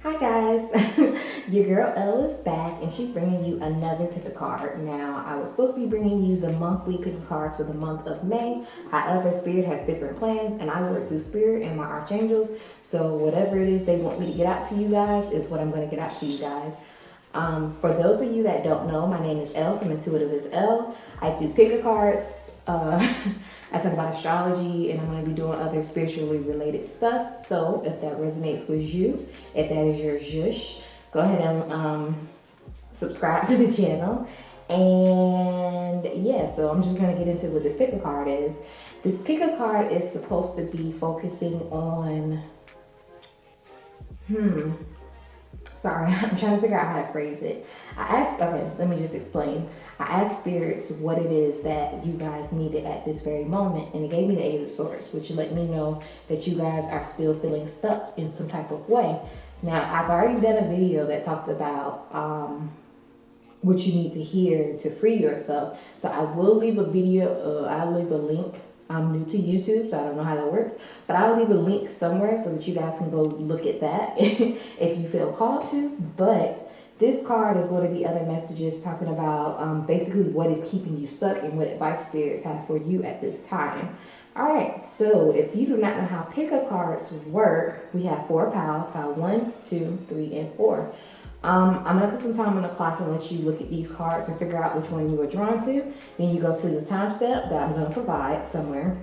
Hi guys, your girl Elle is back and she's bringing you another pick a card. Now, I was supposed to be bringing you the monthly pick a cards for the month of May. However, Spirit has different plans and I work through Spirit and my Archangels. So whatever it is they want me to get out to you guys is what I'm going to get out to you guys. For those of you that don't know, my name is Elle from IntuitiveAsElle. I do pick a cards. I talk about astrology and I'm going to be doing other spiritually related stuff. So if that resonates with you, if that is your zhush, go ahead and subscribe to the channel. And yeah, so I'm just going to get into what this pick a card is. This pick a card is supposed to be focusing on, sorry, I'm trying to figure out how to phrase it. Okay, let me just explain. I asked spirits what it is that you guys needed at this very moment, and it gave me the Eight of Swords, which let me know that you guys are still feeling stuck in some type of way. Now, I've already done a video that talked about what you need to hear to free yourself. So I will leave a video, I'll leave a link. I'm new to YouTube, so I don't know how that works, but I'll leave a link somewhere so that you guys can go look at that if you feel called to. But this card is one of the other messages talking about basically what is keeping you stuck and what advice spirits have for you at this time. All right, so if you do not know how pick-up cards work, we have 4 piles, pile 1, 2, 3, and 4. I'm going to put some time on the clock and let you look at these cards and figure out which one you were drawn to. Then you go to the timestamp that I'm going to provide somewhere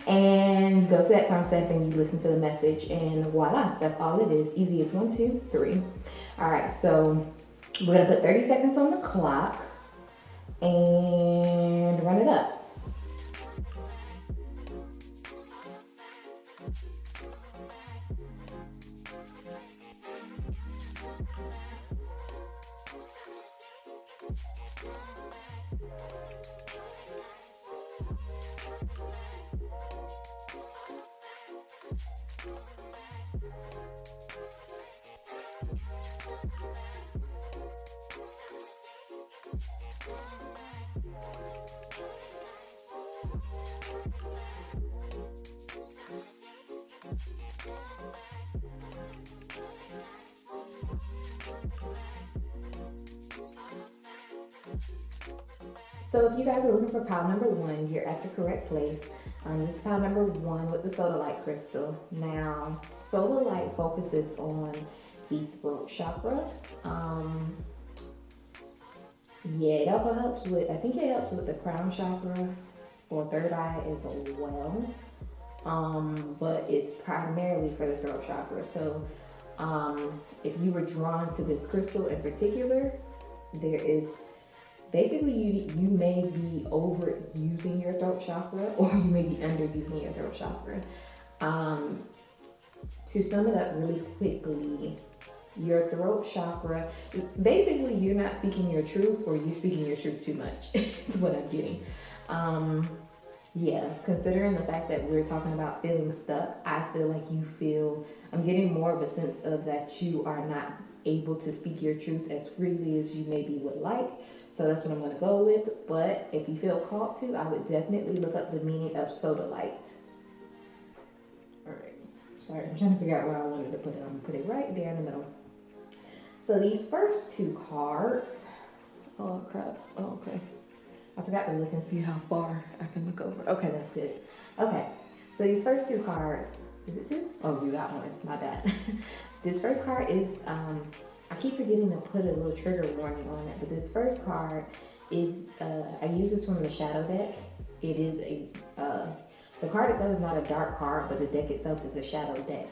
and go to that timestamp and you listen to the message and voila, that's all it is. Easy as 1, 2, 3. All right, so we're going to put 30 seconds on the clock and run it up. So if you guys are looking for pile number 1, you're at the correct place. This is pile number 1 with the sodalite crystal. Now, sodalite focuses on the throat chakra. Yeah, it also helps with, I think it helps with the crown chakra or third eye as well. But it's primarily for the throat chakra. So if you were drawn to this crystal in particular, there is basically you may be overusing your throat chakra or you may be underusing your throat chakra. To sum it up really quickly, your throat chakra is basically you're not speaking your truth or you're speaking your truth too much is what I'm getting. Yeah, considering the fact that we're talking about feeling stuck, I feel like I'm getting more of a sense of that you are not able to speak your truth as freely as you maybe would like. So that's what I'm going to go with. But if you feel called to, I would definitely look up the meaning of sodalite. All right. Sorry, I'm trying to figure out where I wanted to put it. I'm going to put it right there in the middle. So these first 2 cards. Oh, crap. Oh, okay. I forgot to look and see how far I can look over. Okay, that's good. Okay. So these first 2 cards. Is it 2? Oh, you got one. My bad. This first card is... I keep forgetting to put a little trigger warning on it, but this first card is, I use this from the shadow deck. It is the card itself is not a dark card, but the deck itself is a shadow deck.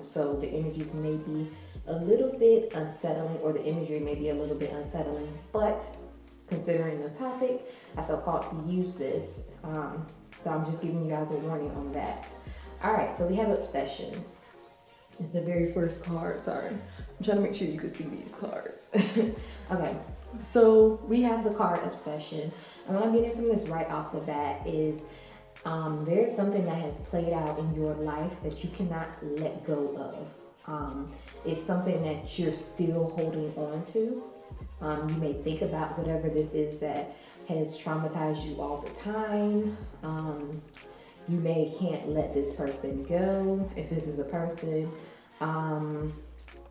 So the energies may be a little bit unsettling, or the imagery may be a little bit unsettling, but considering the topic, I felt called to use this. So I'm just giving you guys a warning on that. All right, so we have obsession. It's the very first card, sorry. I'm trying to make sure you can see these cards. Okay, so we have the card obsession. And what I'm getting from this right off the bat is there's something that has played out in your life that you cannot let go of. It's something that you're still holding on to. You may think about whatever this is that has traumatized you all the time. You may can't let this person go if this is a person.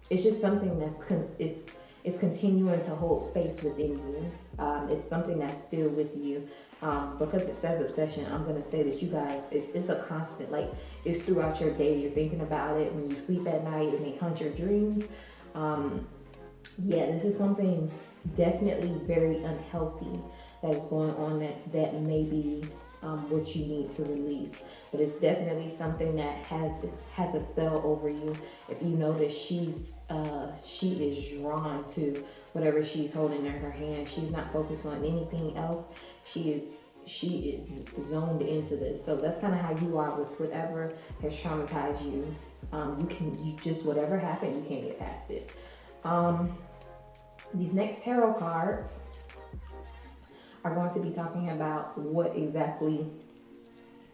it's just something it's continuing to hold space within you. It's something that's still with you. Because it says obsession, I'm gonna say that you guys, it's a constant, like it's throughout your day. You're thinking about it when you sleep at night. It may haunt your dreams. Yeah, this is something definitely very unhealthy that is going on that may be what you need to release. But it's definitely something that has a spell over you. If you notice, she is drawn to whatever she's holding in her hand. She's not focused on anything else. She is zoned into this. So that's kind of how you are with whatever has traumatized you. You just, whatever happened, you can't get past it. These next tarot cards are going to be talking about what exactly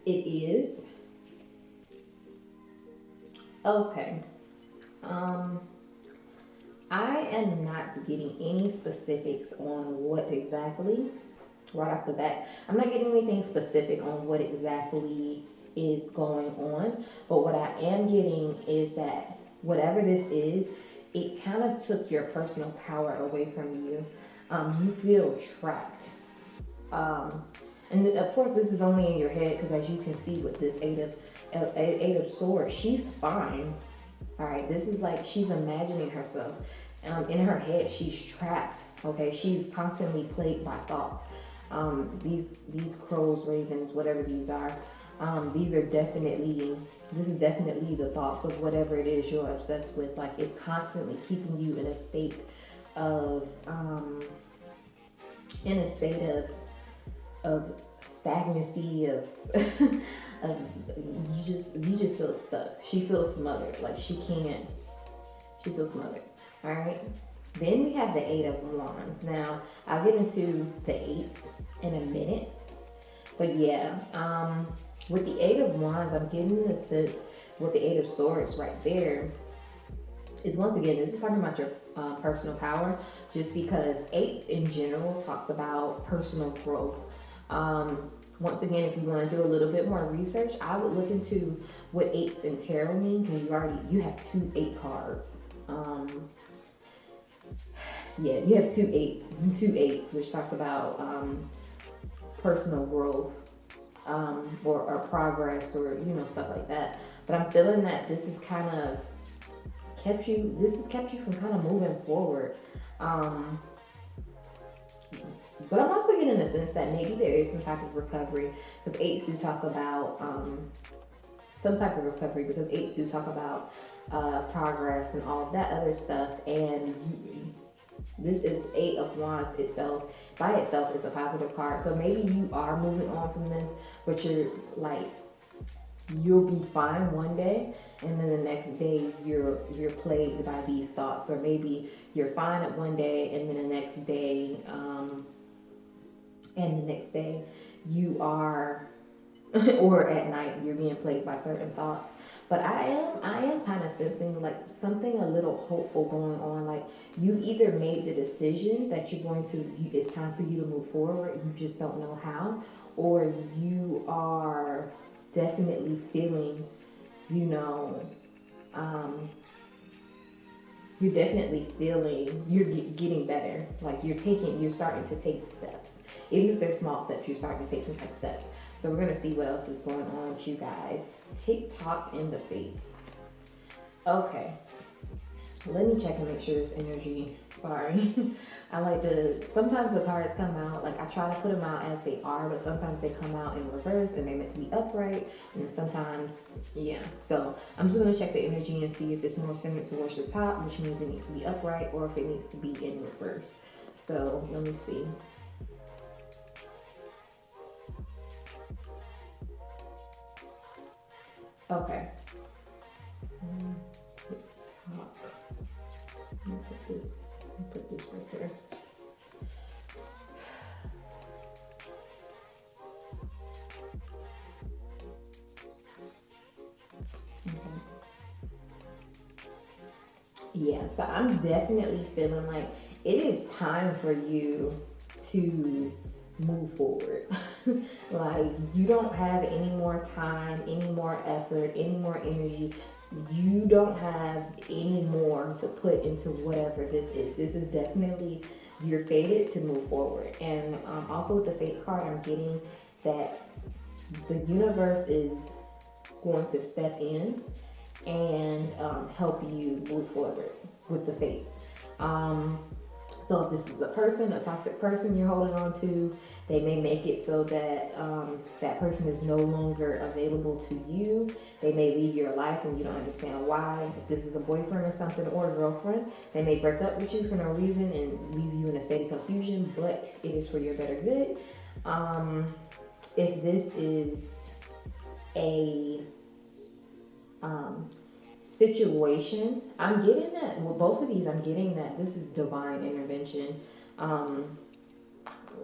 it is. Okay. I am not getting any specifics on what exactly, right off the bat. I'm not getting anything specific on what exactly is going on, but what I am getting is that whatever this is, it kind of took your personal power away from you. You feel trapped. And of course, this is only in your head, because as you can see with this eight of swords, she's fine. All right, this is like she's imagining herself. In her head, she's trapped. Okay, she's constantly plagued by thoughts. These crows, ravens, whatever these are, this is definitely the thoughts of whatever it is you're obsessed with. Like, it's constantly keeping you in a state of stagnancy, of you just feel stuck. She feels smothered, like she feels smothered. All right, then we have the Eight of Wands. Now I'll get into the eights in a minute, but yeah, with the Eight of Wands, I'm getting the sense with the Eight of Swords right there is, once again, this is talking about your personal power, just because eights in general talks about personal growth. Once again, if you want to do a little bit more research, I would look into what eights in tarot mean, because you have 2 8 cards. Yeah, you have two eights, which talks about personal growth, or progress, or stuff like that. But I'm feeling that this has kept you from kind of moving forward. But I'm also getting a sense that maybe there is some type of recovery, because eights do talk about some type of recovery, because eights do talk about progress and all of that other stuff. And this is Eight of Wands by itself is a positive card. So maybe you are moving on from this, but you'll be fine one day, and then the next day you're plagued by these thoughts. Or maybe you're fine at one day, and then the next day you are or at night you're being plagued by certain thoughts. But I am kind of sensing like something a little hopeful going on. Like, you either made the decision that it's time for you to move forward, you just don't know how, or you are definitely feeling, you're definitely feeling you're getting better. Like, you're starting to take steps. Even if they're small steps, you're starting to take some type of steps. So we're going to see what else is going on with you guys. TikTok in the face. Okay. Let me check and make sure it's energy. Sorry. Sometimes the cards come out, like I try to put them out as they are, but sometimes they come out in reverse and they're meant to be upright. And sometimes, yeah. So I'm just going to check the energy and see if it's more centered towards the top, which means it needs to be upright, or if it needs to be in reverse. So let me see. Okay. TikTok. Let me put this right here. Okay. Yeah, so I'm definitely feeling like it is time for you to move forward. Like, you don't have any more time, any more effort, any more energy you don't have any more to put into whatever this is. This is definitely, you're fated to move forward. And also with the Fates card, I'm getting that the universe is going to step in and help you move forward with the Fates. So if this is a person, a toxic person you're holding on to, they may make it so that that person is no longer available to you. They may leave your life and you don't understand why. If this is a boyfriend or something, or a girlfriend, they may break up with you for no reason and leave you in a state of confusion, but it is for your better good. If this is a situation, I'm getting that with both of these, I'm getting that this is divine intervention.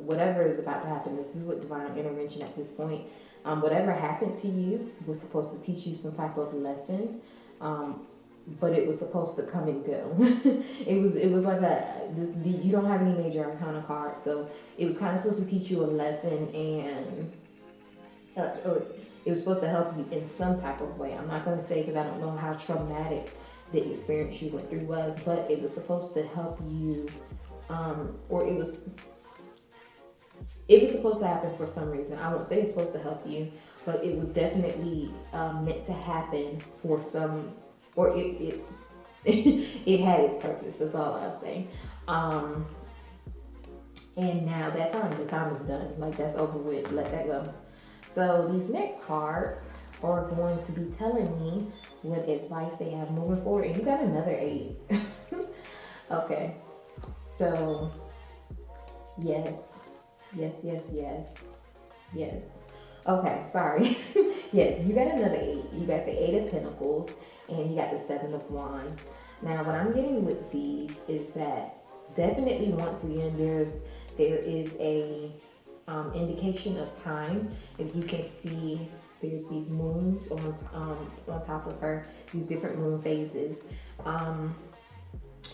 Whatever is about to happen, this is what divine intervention at this point. Whatever happened to you was supposed to teach you some type of lesson, but it was supposed to come and go. it was like you don't have any major arcana cards, so it was kind of supposed to teach you a lesson, and it was supposed to help you in some type of way. I'm not going to say, because I don't know how traumatic the experience you went through was, but it was supposed to help you, or it was supposed to happen for some reason. I won't say it's supposed to help you, but it was definitely meant to happen for some, or it it had its purpose. That's all I'll say. And now the time is done. Like, that's over with. Let that go. So these next cards are going to be telling me what advice they have moving forward. And you got another 8. Okay. So yes. Okay, sorry. Yes, you got another 8. You got the 8 of Pentacles and you got the 7 of Wands. Now, what I'm getting with these is that definitely, once again, there is a indication of time. If you can see, there's these moons on top of her, these different moon phases.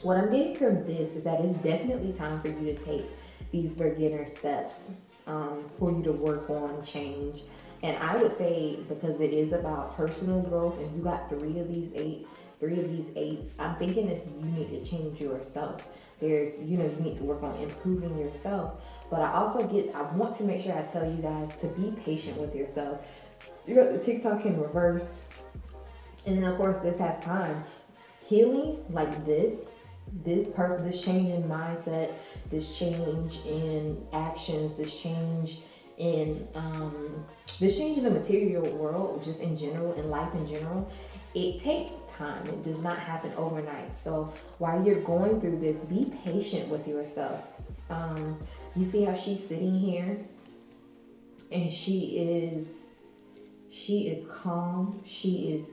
What I'm getting from this is that it's definitely time for you to take these beginner steps, for you to work on change. And I would say, because it is about personal growth, and you got 3 of these 8s, I'm thinking this, you need to change yourself. There's, you need to work on improving yourself. But I want to make sure I tell you guys to be patient with yourself. You got the TikTok in reverse. And then, of course, this has time. Healing like this change in mindset, this change in actions, this change in the material world, just in general, in life in general, it takes time. It does not happen overnight. So while you're going through this, be patient with yourself. You see how she's sitting here, and she is calm. She is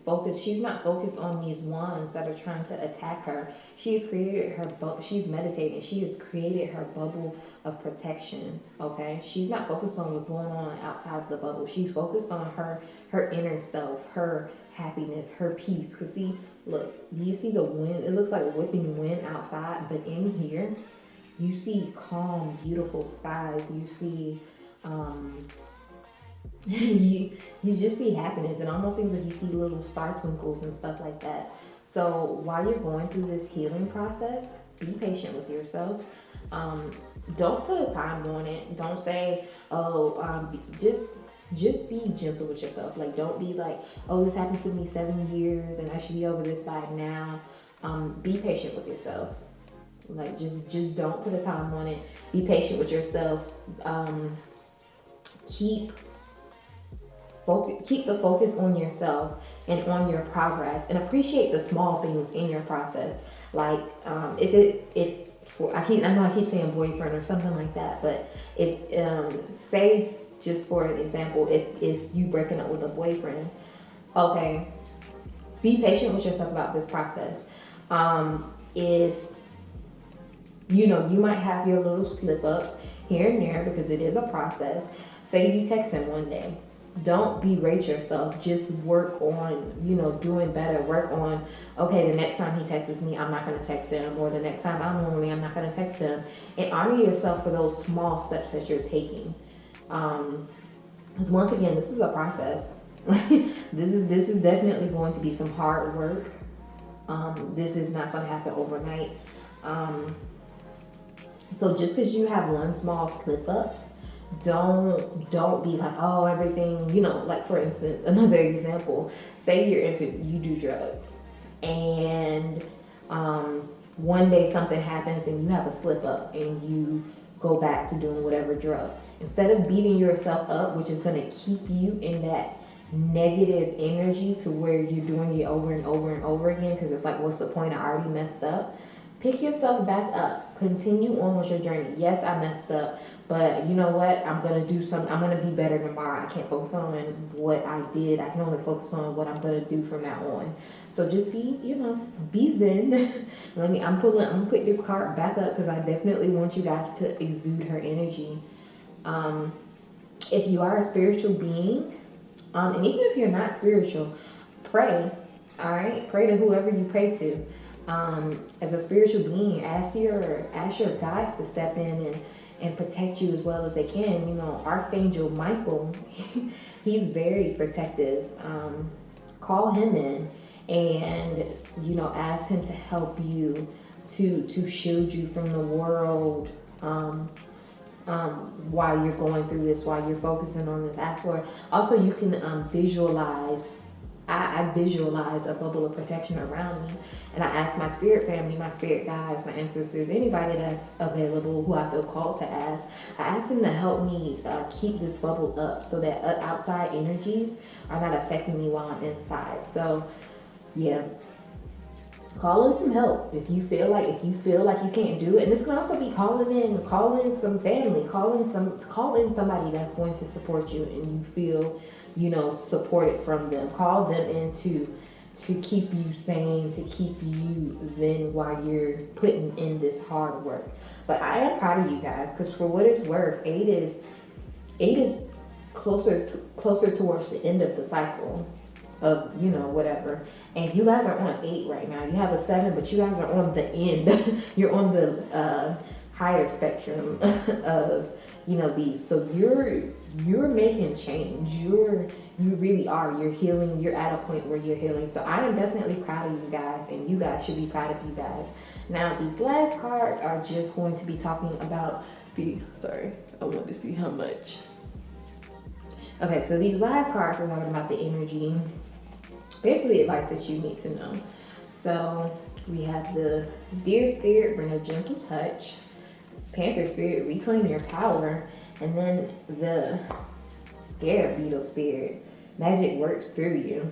focused. She's not focused on these wands that are trying to attack her. She's meditating. She has created her bubble of protection. Okay. She's not focused on what's going on outside of the bubble. She's focused on her inner self, her happiness, her peace. Cause see, look, you see the wind. It looks like whipping wind outside, but in here, you see calm, beautiful skies. You see, you just see happiness. It almost seems like you see little star twinkles and stuff like that. So while you're going through this healing process, be patient with yourself. Don't put a time on it. Don't say, just be gentle with yourself. Like, don't be like, oh, this happened to me 7 years and I should be over this by now. Be patient with yourself. Like, just don't put a time on it. Be patient with yourself. Keep the focus on yourself and on your progress, and appreciate the small things in your process. Like, I know I keep saying boyfriend or something like that, but if, say, just for an example, if it's you breaking up with a boyfriend, okay, be patient with yourself about this process. If you might have your little slip ups here and there, because it is a process. Say you text him one day. Don't berate yourself. Just work on, doing better. Work on, okay, the next time he texts me, I'm not going to text him. Or the next time I'm lonely, I'm not going to text him. And honor yourself for those small steps that you're taking. Because once again, this is a process. This is definitely going to be some hard work. This is not going to happen overnight. So just because you have one small slip up, don't be like, oh, everything, like for instance, another example, say you do drugs, and one day something happens and you have a slip up and you go back to doing whatever drug. Instead of beating yourself up, which is going to keep you in that negative energy to where you're doing it over and over and over again, because it's like, what's the point? I already messed up. Pick yourself back up. Continue on with your journey. Yes, I messed up, but you know what? I'm going to do something. I'm going to be better tomorrow. I can't focus on what I did. I can only focus on what I'm going to do from now on. So just be zen. I'm going to put this card back up because I definitely want you guys to exude her energy. If you are a spiritual being, and even if you're not spiritual, pray. All right, pray to whoever you pray to. As a spiritual being, ask your guides to step in and protect you as well as they can. Archangel Michael, he's very protective. Call him in and ask him to help you to shield you from the world. While you're going through this, while you're focusing on this, ask for it. Also, you can visualize. I visualize a bubble of protection around me, and I ask my spirit family, my spirit guides, my ancestors, anybody that's available who I feel called to ask. I ask them to help me keep this bubble up so that outside energies are not affecting me while I'm inside. So, yeah. Call in some help if you feel like you can't do it. And this can also be calling in some family, call in somebody that's going to support you and you feel, supported from them. Call them in to keep you sane, to keep you zen while you're putting in this hard work. But I am proud of you guys, because for what it's worth, 8 is closer towards the end of the cycle of whatever. And you guys are on 8 right now. You have a 7, but you guys are on the end. You're on the higher spectrum of these. So you're making change. You really are. You're healing. You're at a point where you're healing. So I am definitely proud of you guys, and you guys should be proud of you guys. Now these last cards are just going to be talking about I want to see how much. Okay, so these last cards are talking about the energy, basically advice that you need to know. So we have the Deer Spirit, bring a gentle touch. Panther Spirit, reclaim your power. And then the Scarab Beetle Spirit, magic works through you.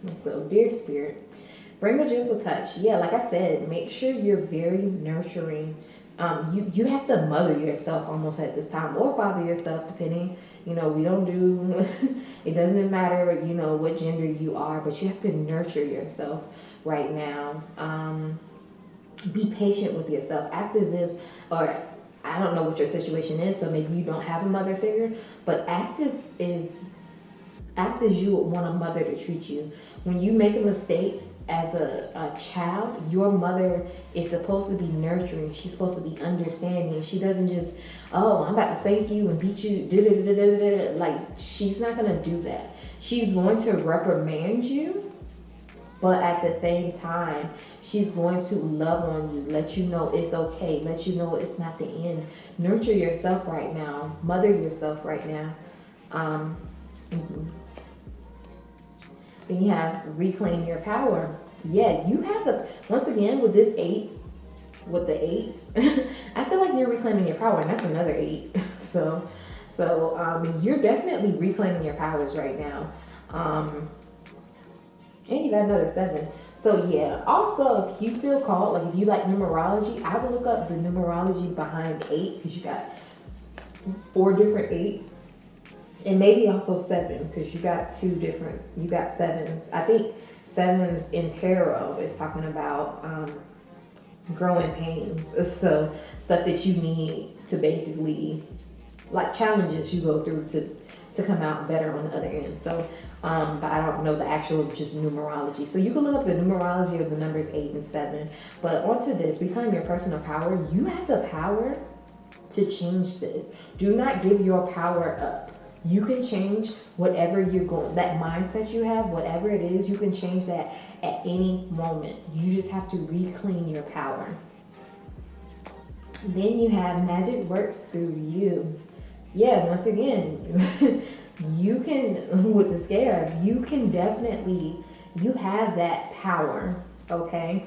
And so Deer Spirit, bring a gentle touch. Yeah, like I said, make sure you're very nurturing. You have to mother yourself almost at this time, or father yourself, depending. We don't do, it doesn't matter, what gender you are, but you have to nurture yourself right now. Be patient with yourself. Act as if, or I don't know what your situation is, so maybe you don't have a mother figure, but act as you would want a mother to treat you. When you make a mistake as a child, your mother is supposed to be nurturing. She's supposed to be understanding. She doesn't just, oh, I'm about to spank you and beat you. Like, she's not going to do that. She's going to reprimand you, but at the same time, she's going to love on you, let you know it's okay, let you know it's not the end. Nurture yourself right now. Mother yourself right now. Then you have reclaim your power. Yeah, you have once again with this 8, with the 8s, I feel like you're reclaiming your power, and that's another 8. So you're definitely reclaiming your powers right now. And you got another 7. So yeah, also if you feel called, like if you like numerology, I would look up the numerology behind 8, because you got 4 different 8s. And maybe also 7, because you got 7s. I think 7s in tarot is talking about growing pains. So stuff that you need to basically, like challenges you go through to come out better on the other end. So, but I don't know the actual just numerology. So you can look up the numerology of the numbers 8 and 7. But onto this, reclaim your personal power. You have the power to change this. Do not give your power up. You can change whatever you're going, that mindset you have, whatever it is, you can change that at any moment. You just have to reclaim your power. Then you have magic works through you. Yeah, once again, you can, with the scarab, you can definitely, you have that power, okay?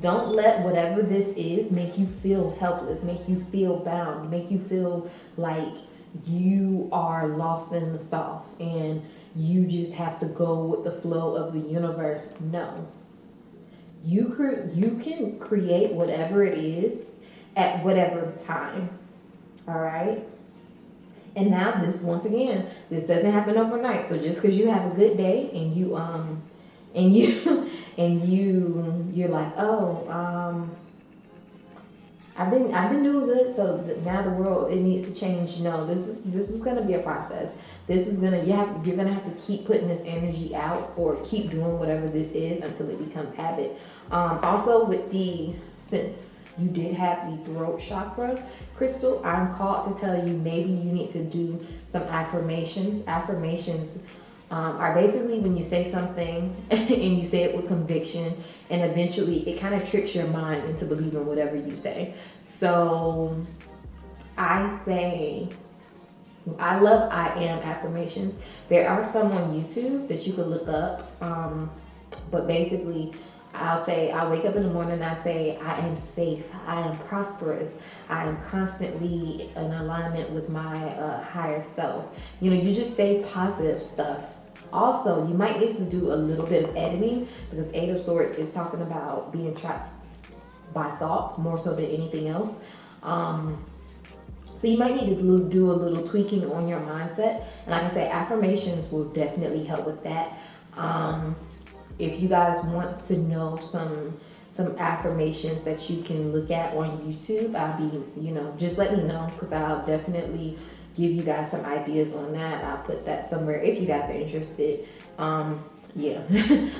Don't let whatever this is make you feel helpless, make you feel bound, make you feel like you are lost in the sauce and you just have to go with the flow of the universe. No. You can create whatever it is at whatever time. All right? And now this, once again, this doesn't happen overnight. So just because you have a good day and you you're like, oh, I've been doing good, so now the world, it needs to change. No, this is gonna be a process. This is gonna, you're gonna have to keep putting this energy out or keep doing whatever this is until it becomes habit. Also with since you did have the throat chakra crystal, I'm called to tell you maybe you need to do some affirmations. Affirmations are basically when you say something and you say it with conviction, and eventually it kind of tricks your mind into believing whatever you say. So I love I am affirmations. There are some on YouTube that you could look up, but basically I'll wake up in the morning and I say, I am safe, I am prosperous, I am constantly in alignment with my higher self. You know, you just say positive stuff. Also, you might need to do a little bit of editing because Eight of Swords is talking about being trapped by thoughts more so than anything else. So you might need to do a little tweaking on your mindset. And like I say, affirmations will definitely help with that. If you guys want to know some affirmations that you can look at on YouTube, I'll be, just let me know because I'll definitely give you guys some ideas on that. I'll put that somewhere if you guys are interested. Yeah.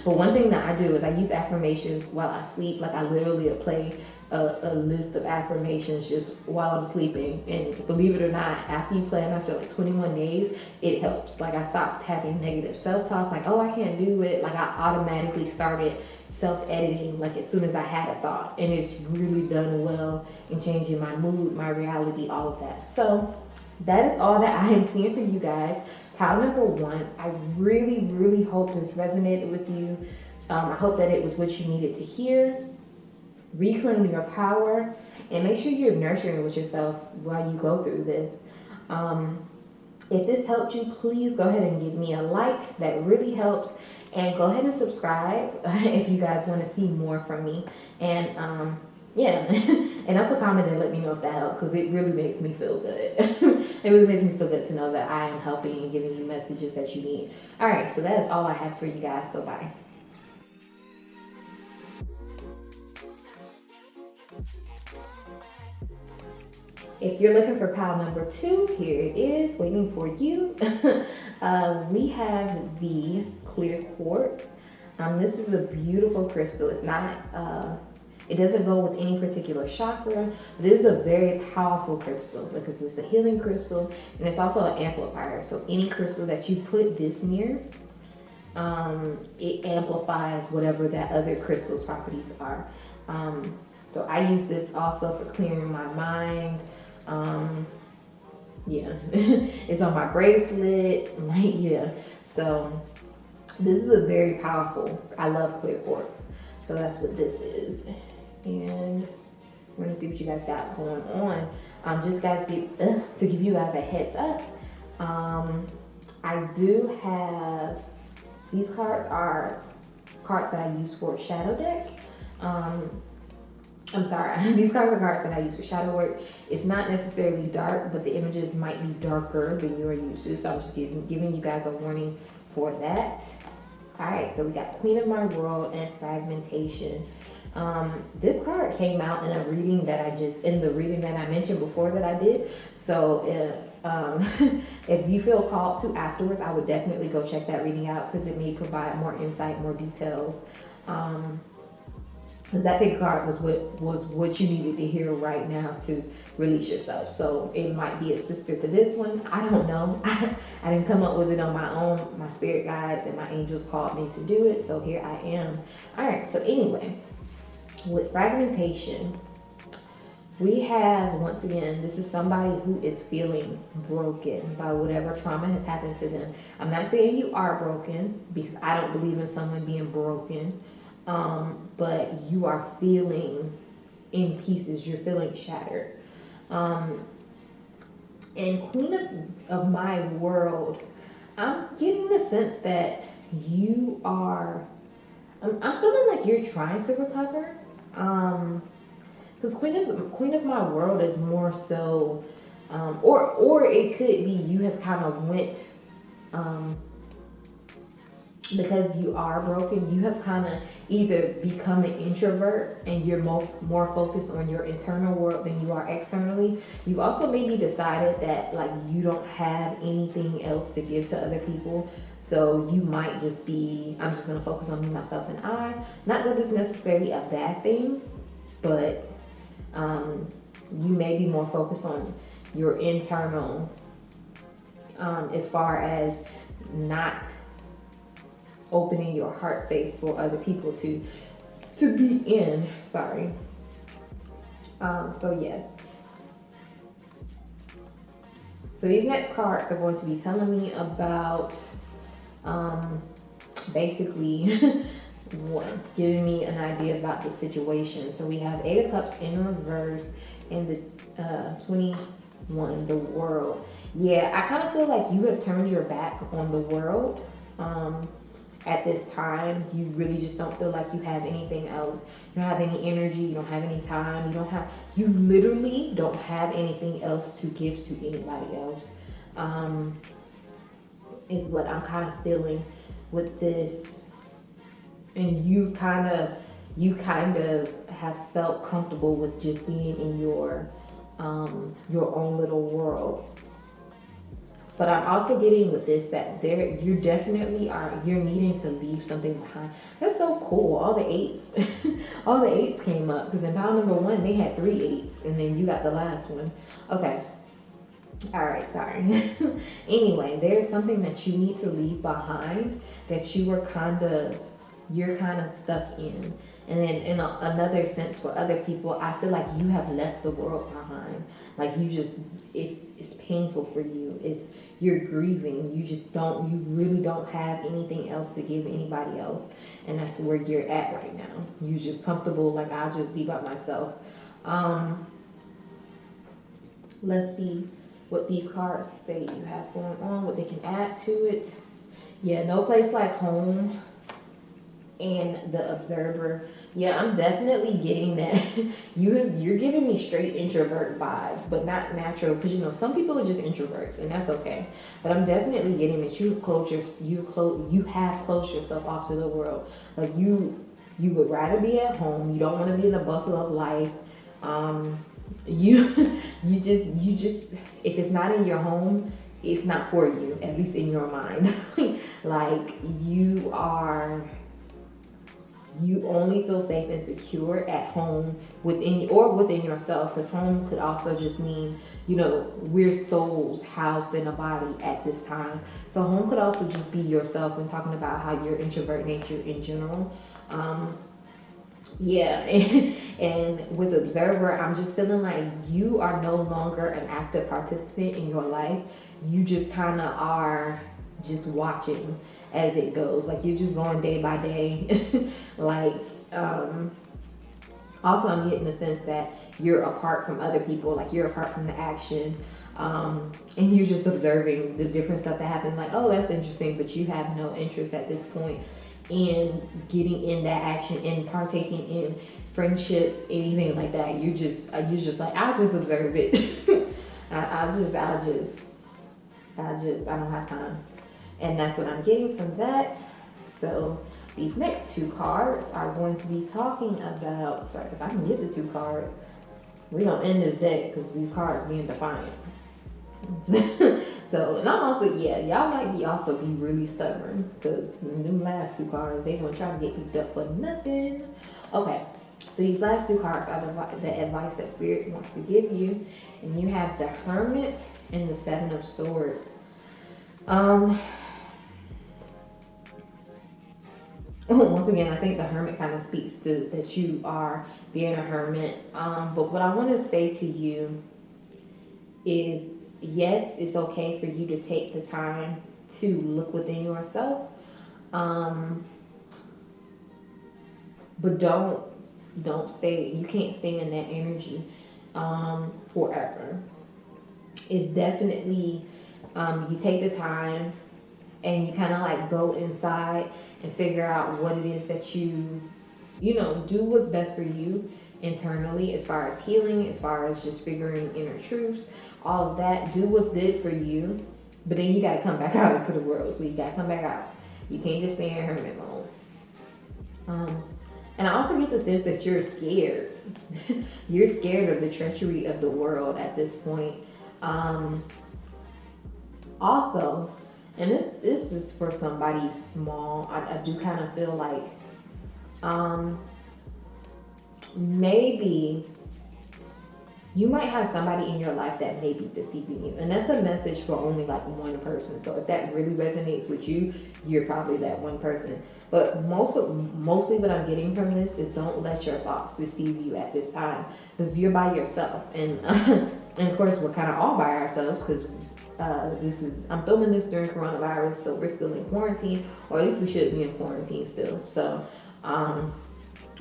But one thing that I do is I use affirmations while I sleep. Like I literally play a list of affirmations just while I'm sleeping. And believe it or not, after you play them after like 21 days, it helps. Like I stopped having negative self-talk, like, oh, I can't do it. Like I automatically started self-editing like as soon as I had a thought. And it's really done well in changing my mood, my reality, all of that. So that is all that I am seeing for you guys. Pile number 1, I really, really hope this resonated with you. I hope that it was what you needed to hear. Reclaim your power and make sure you're nurturing with yourself while you go through this. If this helped you, please go ahead and give me a like. That really helps. And go ahead and subscribe if you guys want to see more from me. And yeah, and also comment and let me know if that helped because it really makes me feel good. It really makes me feel good to know that I am helping and giving you messages that you need. All right, so that is all I have for you guys. So bye. If you're looking for pile number 2, here it is, waiting for you. We have the clear quartz. This is a beautiful crystal. It's not, it doesn't go with any particular chakra, but it is a very powerful crystal because it's a healing crystal and it's also an amplifier. So any crystal that you put this near, it amplifies whatever that other crystal's properties are. So I use this also for clearing my mind. Yeah, it's on my bracelet. Yeah, so this is a very powerful, I love clear quartz. So that's what this is. And we're gonna see what you guys got going on. Just guys, to give you guys a heads up, I do have, these cards are cards that I use for shadow deck. I'm sorry, these cards are cards that I use for shadow work. It's not necessarily dark, but the images might be darker than you're used to. So I'm just giving you guys a warning for that. All right, so we got Queen of My World and Fragmentation. This card came out in a reading that in the reading that I mentioned before that I did. So if you feel called to afterwards, I would definitely go check that reading out because it may provide more insight, more details. because that big card was what you needed to hear right now to release yourself. So it might be a sister to this one. I don't know. I didn't come up with it on my own. My spirit guides and my angels called me to do it. So here I am. All right. So anyway, with fragmentation, we have, once again, this is somebody who is feeling broken by whatever trauma has happened to them. I'm not saying you are broken, because I don't believe in someone being broken. But you are feeling in pieces. You're feeling shattered. And Queen of my world, I'm getting the sense that you are, I'm feeling like you're trying to recover. Because Queen of my world is more so, or it could be you have kind of went, because you are broken, you have kind of either become an introvert and you're more focused on your internal world than you are externally. You've also maybe decided that like you don't have anything else to give to other people. So you might just be, I'm just going to focus on me, myself, and I. Not that it's necessarily a bad thing, but you may be more focused on your internal, as far as not opening your heart space for other people to be in. Sorry. So yes. So these next cards are going to be telling me about basically one, giving me an idea about the situation. So we have 8 of Cups in reverse and the 21, the world. Yeah, I kind of feel like you have turned your back on the world. At this time, you really just don't feel like you have anything else. You don't have any energy, you don't have any time, you literally don't have anything else to give to anybody else. Is what I'm kind of feeling with this. And you kind of have felt comfortable with just being in your own little world. But I'm also getting with this that you definitely you're needing to leave something behind. That's so cool. All the 8s, all the 8s came up, because in pile number 1 they had 3 8s, and then you got the last one. Okay. All right. Sorry. Anyway, there's something that you need to leave behind that you're kind of stuck in. And then in another sense, for other people, I feel like you have left the world behind. Like you just, it's painful for you. You're grieving. You really don't have anything else to give anybody else. And that's where you're at right now. You're just comfortable, like I'll just be by myself. Let's see what these cards say you have going on, what they can add to it. Yeah, no place like home. And the Observer. Yeah, I'm definitely getting that. You're giving me straight introvert vibes, but not natural, because some people are just introverts, and that's okay. But I'm definitely getting that you have closed yourself off to the world. Like you would rather be at home. You don't want to be in the bustle of life. You just if it's not in your home, it's not for you, at least in your mind. Like you only feel safe and secure at home within yourself, because home could also just mean, we're souls housed in a body at this time. So home could also just be yourself, and talking about how your introvert nature in general. Yeah, and with Observer, I'm just feeling like you are no longer an active participant in your life. You just kind of are just watching as it goes. Like you're just going day by day. Also I'm getting the sense that you're apart from other people, like you're apart from the action, and you're just observing the different stuff that happens. Like, oh, that's interesting, but you have no interest at this point in getting in that action and partaking in friendships, anything like that. You're just like, I'll just observe it. I don't have time. And that's what I'm getting from that. So these next 2 cards are going to be talking about, sorry, if I can get the 2 cards, we're going to end this deck, because these cards being defiant. So, and I'm also, y'all might be really stubborn, because them last 2 cards, they going to try to get picked up for nothing. Okay. So these last two cards are the advice that Spirit wants to give you. And you have the Hermit and the Seven of Swords. Once again, I think the Hermit kind of speaks to that you are being a hermit. But what I want to say to you is, yes, it's okay for you to take the time to look within yourself. But don't stay, you can't stay in that energy forever. It's definitely, you take the time and you kind of like go inside and figure out what it is that you do what's best for you internally, as far as healing, as far as just figuring inner truths, all of that. Do what's good for you, but then you got to come back out into the world. So you got to come back out. You can't just stay in hermit mode. And I also get the sense that you're scared. You're scared of the treachery of the world at this point. Also, and this is for somebody small, I do kind of feel like maybe you might have somebody in your life that may be deceiving you. And that's a message for only like one person. So if that really resonates with you, you're probably that one person. But mostly what I'm getting from this is, don't let your thoughts deceive you at this time, because you're by yourself. And and of course we're kind of all by ourselves, because I'm filming this during coronavirus, so we're still in quarantine, or at least we should be in quarantine still. So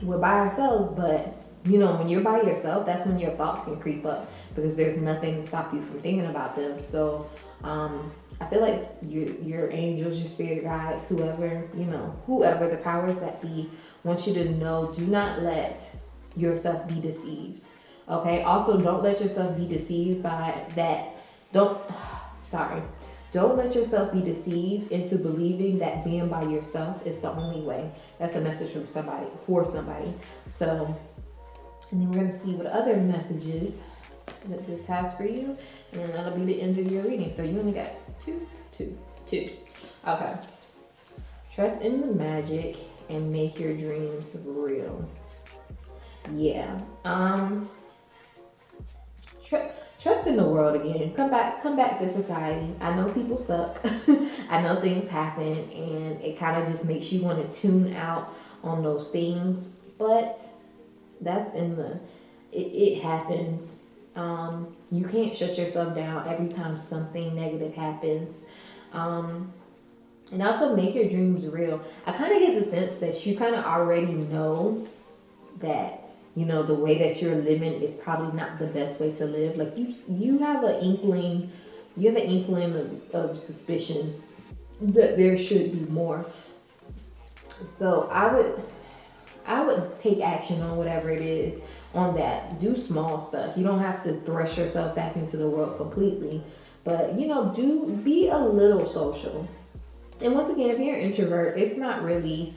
we're by ourselves, but when you're by yourself, that's when your thoughts can creep up, because there's nothing to stop you from thinking about them. So I feel like your angels, your spirit guides, whoever the powers that be, want you to know, do not let yourself be deceived. Okay. Also, don't let yourself be deceived by that. Don't let yourself be deceived into believing that being by yourself is the only way. That's a message from somebody, for somebody. So, and then we're going to see what other messages that this has for you, and then that'll be the end of your reading. So you only got two. Okay. Trust in the magic and make your dreams real. Yeah. Trust in the world again. Come back to society. I know people suck. I know things happen, and it kind of just makes you want to tune out on those things. But that's it happens. You can't shut yourself down every time something negative happens. And also make your dreams real. I kind of get the sense that you kind of already know that, the way that you're living is probably not the best way to live. Like you have an inkling, of suspicion that there should be more. So I would take action on whatever it is on that. Do small stuff. You don't have to thrust yourself back into the world completely, but be a little social. And once again, if you're an introvert, it's not really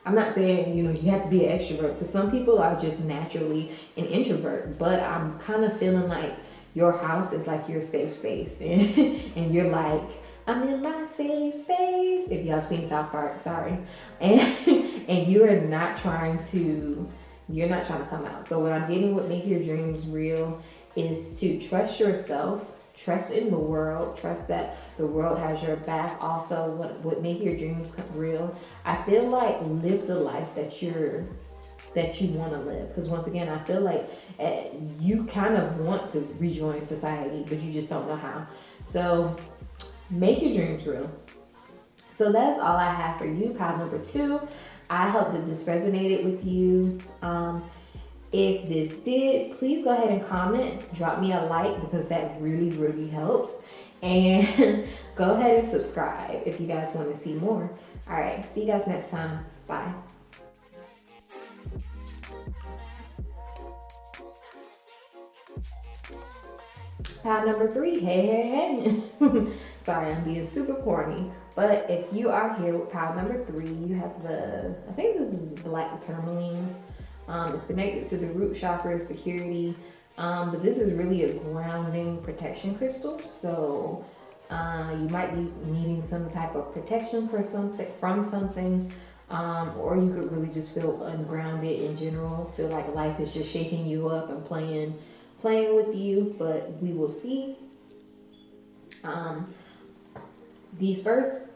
I'm not saying you have to be an extrovert, because some people are just naturally an introvert, but I'm kind of feeling like your house is like your safe space, and you're like, I'm in my safe space. If y'all have seen South Park, sorry. And you're not trying to come out. So what I'm getting with make your dreams real is to trust yourself, trust in the world, trust that the world has your back. Also, what make your dreams real, I feel like live the life that you want to live. Because once again, I feel like you kind of want to rejoin society, but you just don't know how. So make your dreams real. So that's all I have for you, pile number 2. I hope that this resonated with you. If this did, please go ahead and comment, drop me a like, because that really, really helps. And go ahead and subscribe if you guys want to see more. All right, see you guys next time. Bye. Pile number 3, hey. Sorry, I'm being super corny. But if you are here with pile number 3, you have I think this is black tourmaline. It's connected to the root chakra security. But this is really a grounding protection crystal. So you might be needing some type of protection from something. or you could really just feel ungrounded in general, feel like life is just shaking you up and playing with you, but we will see. These first,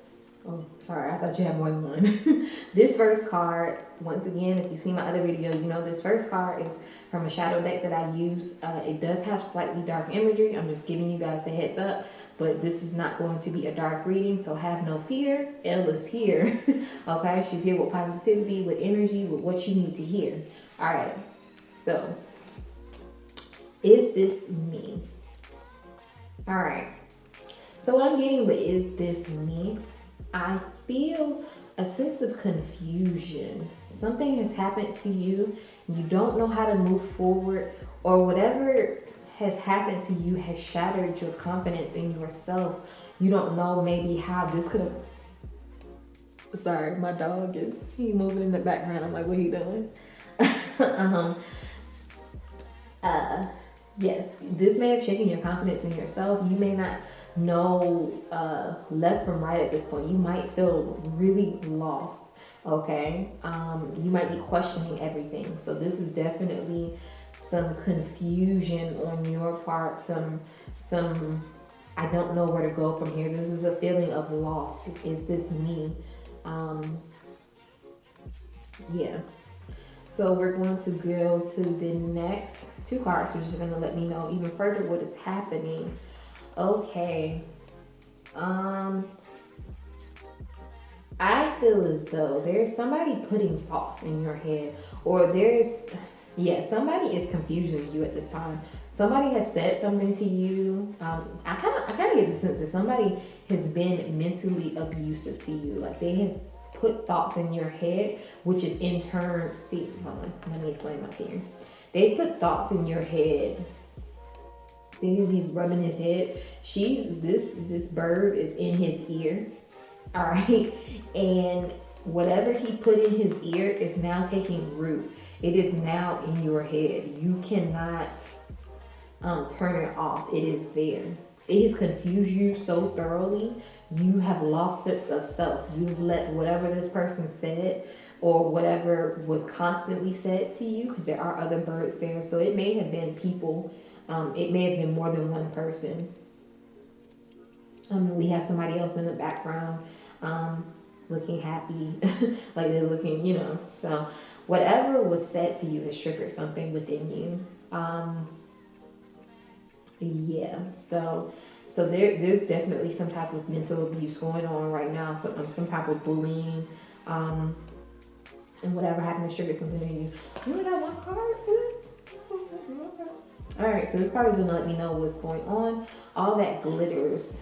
oh, sorry, I thought you had more than one. This first card, once again, if you've seen my other video, you know this first card is from a shadow deck that I use. It does have slightly dark imagery. I'm just giving you guys a heads up, but this is not going to be a dark reading, so have no fear. Elle is here, okay? She's here with positivity, with energy, with what you need to hear. All right, so is this me? All right. So what I'm getting with is this me, I feel a sense of confusion. Something has happened to you. You don't know how to move forward, or whatever has happened to you has shattered your confidence in yourself. You don't know maybe how this could have... Sorry, my dog he moving in the background. I'm like, what are you doing? Yes, this may have shaken your confidence in yourself. You may not know left from right at this point. You might feel really lost, okay? You might be questioning everything. So this is definitely some confusion on your part, some I don't know where to go from here. This is a feeling of loss. Is this me? Yeah. So we're going to go to the next two cards, which is going to let me know even further what is happening. Okay. I feel as though there's somebody putting thoughts in your head, or somebody is confusing you at this time. Somebody has said something to you. I kind of get the sense that somebody has been mentally abusive to you. Like they have put thoughts in your head, which is in turn, hold on, let me explain up here. They put thoughts in your head. See, he's rubbing his head. This bird is in his ear. All right. And whatever he put in his ear is now taking root. It is now in your head. You cannot turn it off. It is there. It has confused you so thoroughly. You have lost sense of self. You've let whatever this person said or whatever was constantly said to you, because there are other birds there. So it may have been people. It may have been more than one person. We have somebody else in the background looking happy, like they're looking, So whatever was said to you has triggered something within you. Yeah, so there's definitely some type of mental abuse going on right now. Some type of bullying, and whatever happened to trigger something in you. You only got one card for this? All right, so this card is gonna let me know what's going on. All that glitters.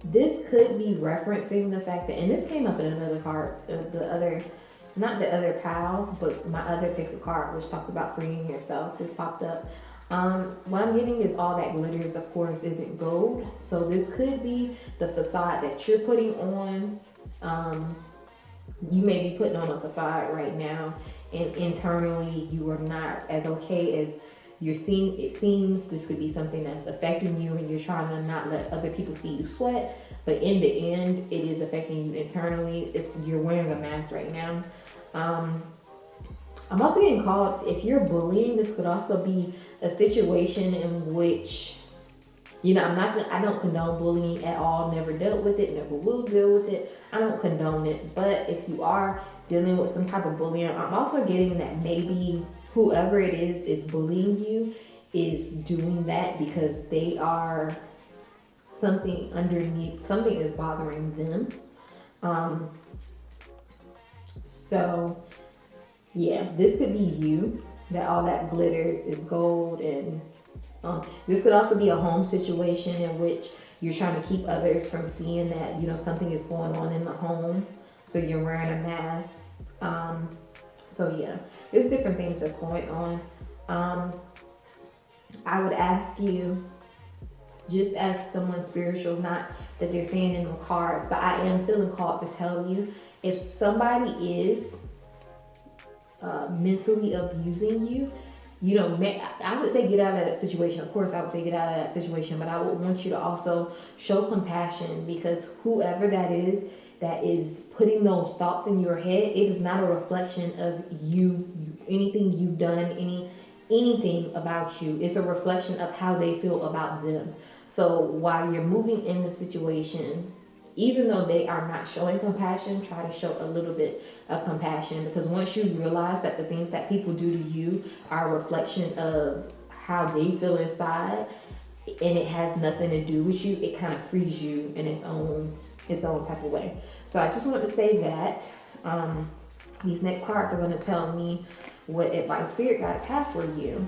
This could be referencing the fact that, and this came up in another card, not the other pile, but my other pick of card, which talked about freeing yourself. This popped up. What I'm getting is all that glitters, of course, isn't gold. So this could be the facade that you're putting on. You may be putting on a facade right now, and internally you are not as okay as you're seeing. It seems this could be something that's affecting you, and you're trying to not let other people see you sweat. But in the end, it is affecting you internally. You're wearing a mask right now. I'm also getting called, if you're bullying, this could also be a situation in which, I don't condone bullying at all. Never dealt with it, never will deal with it. I don't condone it. But if you are dealing with some type of bullying, I'm also getting that maybe whoever it is bullying you is doing that because they are something underneath, something is bothering them. So yeah, this could be you, that all that glitters is gold. And this could also be a home situation in which you're trying to keep others from seeing that, something is going on in the home. So you're wearing a mask. So yeah, there's different things that's going on. I would ask you, just as someone spiritual, not that they're saying in the cards, but I am feeling called to tell you, if somebody is mentally abusing you, I would say get out of that situation. Of course, I would say get out of that situation, but I would want you to also show compassion, because whoever that is putting those thoughts in your head, it is not a reflection of anything you've done, anything about you. It's a reflection of how they feel about them. So while you're moving in the situation, even though they are not showing compassion, try to show a little bit of compassion, because once you realize that the things that people do to you are a reflection of how they feel inside, and it has nothing to do with you, it kind of frees you in its own type of way. So I just wanted to say that these next cards are going to tell me what advice spirit guides have for you.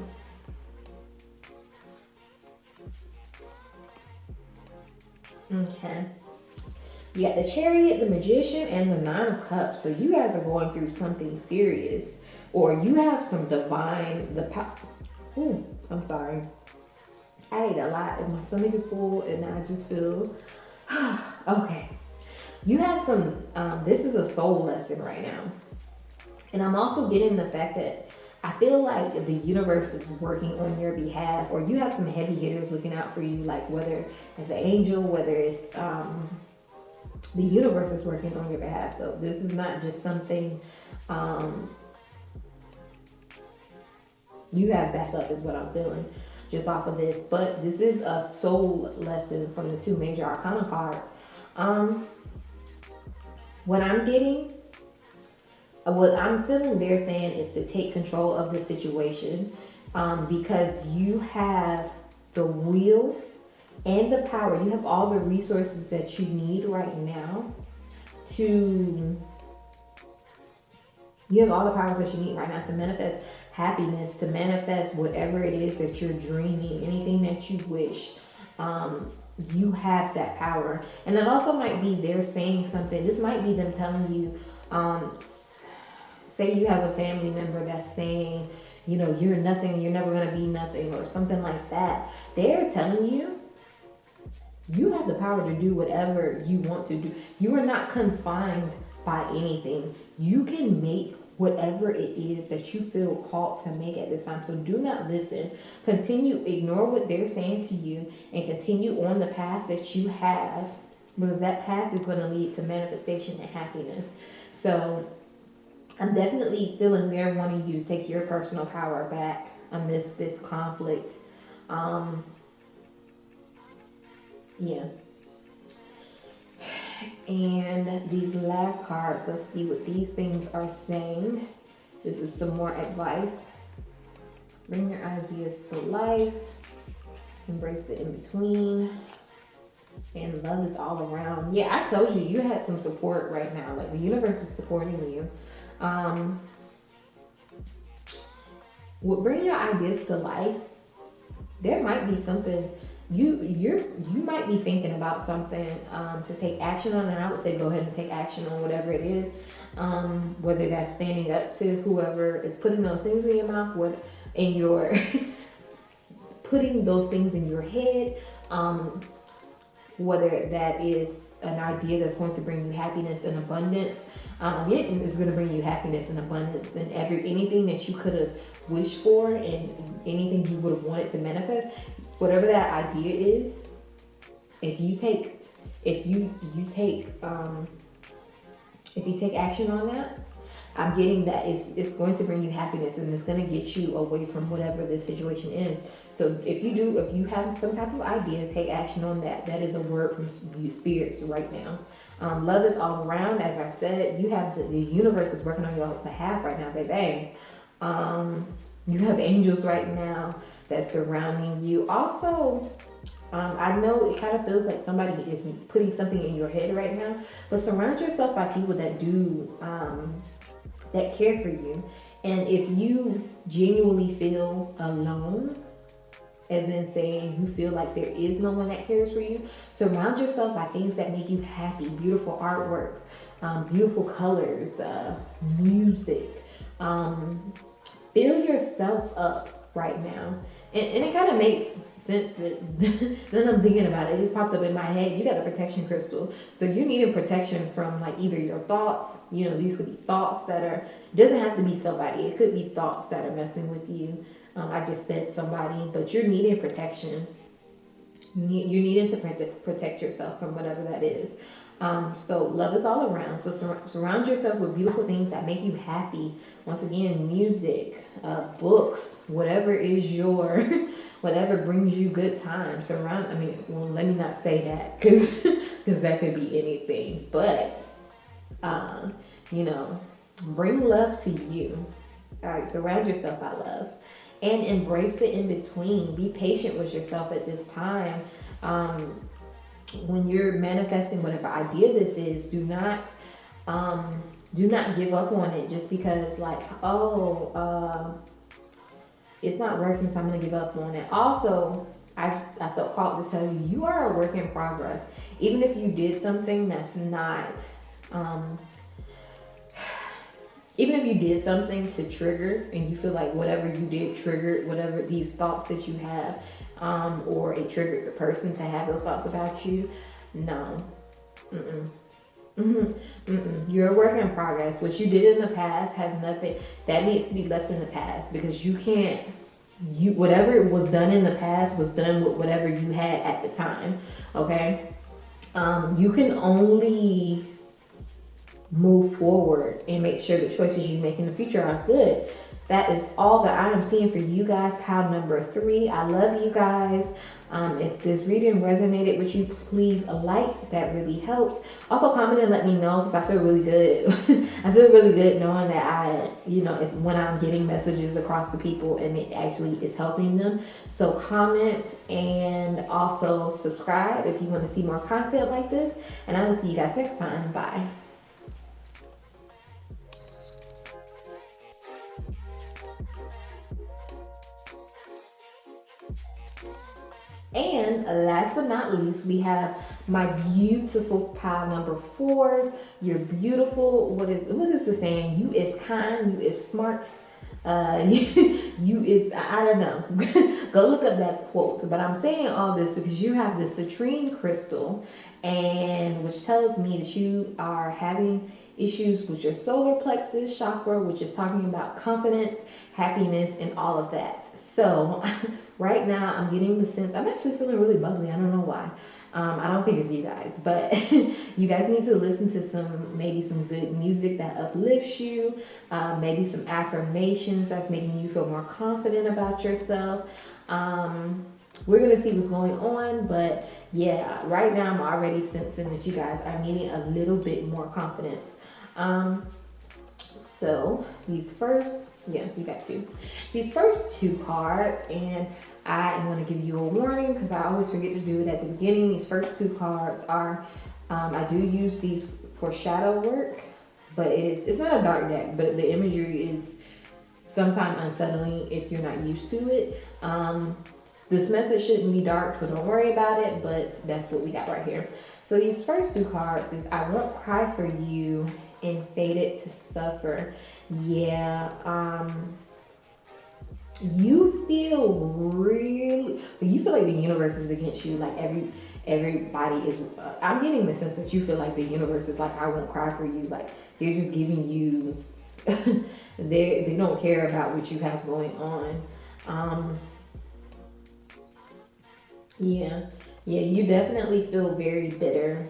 Okay. You got the Chariot, the Magician, and the Nine of Cups. So you guys are going through something serious, or you have some divine I'm sorry. I ate a lot and my stomach is full and I just feel okay. You have some this is a soul lesson right now. And I'm also getting the fact that I feel like the universe is working on your behalf, or you have some heavy hitters looking out for you, like whether it's an angel, whether it's the universe is working on your behalf. Though this is not just something you have backup, is what I'm feeling just off of this. But this is a soul lesson from the two major arcana cards. What I'm feeling they're saying is to take control of the situation, because you have the will and the power. You have all the resources that you need right now to manifest happiness, to manifest whatever it is that you're dreaming, anything that you wish. You have that power. And it also might be they're saying something. This might be them telling you, say you have a family member that's saying, you're nothing, you're never going to be nothing, or something like that. They're telling you, you have the power to do whatever you want to do. You are not confined by anything. You can make whatever it is that you feel called to make at this time. So do not listen. Ignore what they're saying to you, and continue on the path that you have, because that path is going to lead to manifestation and happiness. So I'm definitely feeling they're wanting you to take your personal power back amidst this conflict. Yeah. And these last cards, let's see what these things are saying. This is some more advice. Bring your ideas to life. Embrace the in-between. And love is all around. Yeah, I told you, you had some support right now. Like, the universe is supporting you. With bringing your ideas to life, there might be something you might be thinking about something to take action on, and I would say go ahead and take action on whatever it is, whether that's standing up to whoever is putting those things in your mouth, putting those things in your head, whether that is an idea that's going to bring you happiness and abundance. It is going to bring you happiness and abundance, and anything that you could have wished for and anything you would have wanted to manifest, whatever that idea is. If you take action on that, I'm getting that it's going to bring you happiness, and it's going to get you away from whatever the situation is. So if you have some type of idea, take action on that. That is a word from you spirits right now. Love is all around. As I said, you have the universe is working on your behalf right now, baby. You have angels right now that's surrounding you. Also, I know it kind of feels like somebody is putting something in your head right now, but surround yourself by people that do that care for you. And if you genuinely feel alone, as in saying you feel like there is no one that cares for you, surround yourself by things that make you happy. Beautiful artworks, beautiful colors, music. Fill yourself up right now. And it kind of makes sense that then I'm thinking about it. It just popped up in my head. You got the protection crystal. So you're needing protection from like either your thoughts. These could be thoughts that are, it doesn't have to be somebody. It could be thoughts that are messing with you. I just said somebody, but you're needing protection. You're needing to protect yourself from whatever that is. So love is all around. So surround yourself with beautiful things that make you happy. Once again, music, books, whatever is your, whatever brings you good times. Well, let me not say that because that could be anything. But, you know, bring love to you. All right, surround yourself by love and embrace the in between. Be patient with yourself at this time. When you're manifesting whatever idea this is, do not give up on it just because like, it's not working, so I'm gonna give up on it. Also, I felt called to tell you, you are a work in progress. Even if you did something that's not, even if you did something to trigger and you feel like whatever you did triggered whatever these thoughts that you have, or it triggered the person to have those thoughts about you, no. You're a work in progress. What you did in the past has nothing, that needs to be left in the past, because you can't, whatever was done in the past was done with whatever you had at the time. Okay. You can only move forward and make sure the choices you make in the future are good. That is all that I am seeing for you guys. Pile number 3. I love you guys. If this reading resonated with you, please like. That really helps. Also comment and let me know, because I feel really good. I feel really good knowing that when I'm getting messages across to people and it actually is helping them. So comment and also subscribe if you want to see more content like this. And I will see you guys next time. Bye. And last but not least, we have my beautiful pile number 4s. You're beautiful. What is the saying? You is kind, you is smart. You is, I don't know. Go look up that quote. But I'm saying all this because you have the citrine crystal, and which tells me that you are having issues with your solar plexus chakra, which is talking about confidence, happiness, and all of that. So right now I'm getting the sense, I'm actually feeling really bubbly. I don't know why. I don't think it's you guys, but you guys need to listen to maybe some good music that uplifts you, maybe some affirmations that's making you feel more confident about yourself. We're going to see what's going on, but yeah, right now I'm already sensing that you guys are needing a little bit more confidence. So these first, we got 2. These first 2 cards, and I am going to give you a warning because I always forget to do it at the beginning. These first 2 cards are, I do use these for shadow work, but it's not a dark deck, but the imagery is sometimes unsettling if you're not used to it. This message shouldn't be dark, so don't worry about it, but that's what we got right here. So these first 2 cards is I Won't Cry For You and Fated to Suffer. Yeah, you feel like the universe is against you. Like everybody is, I'm getting the sense that you feel like the universe is like, I won't cry for you. Like they're just giving you, they don't care about what you have going on. Yeah, you definitely feel very bitter.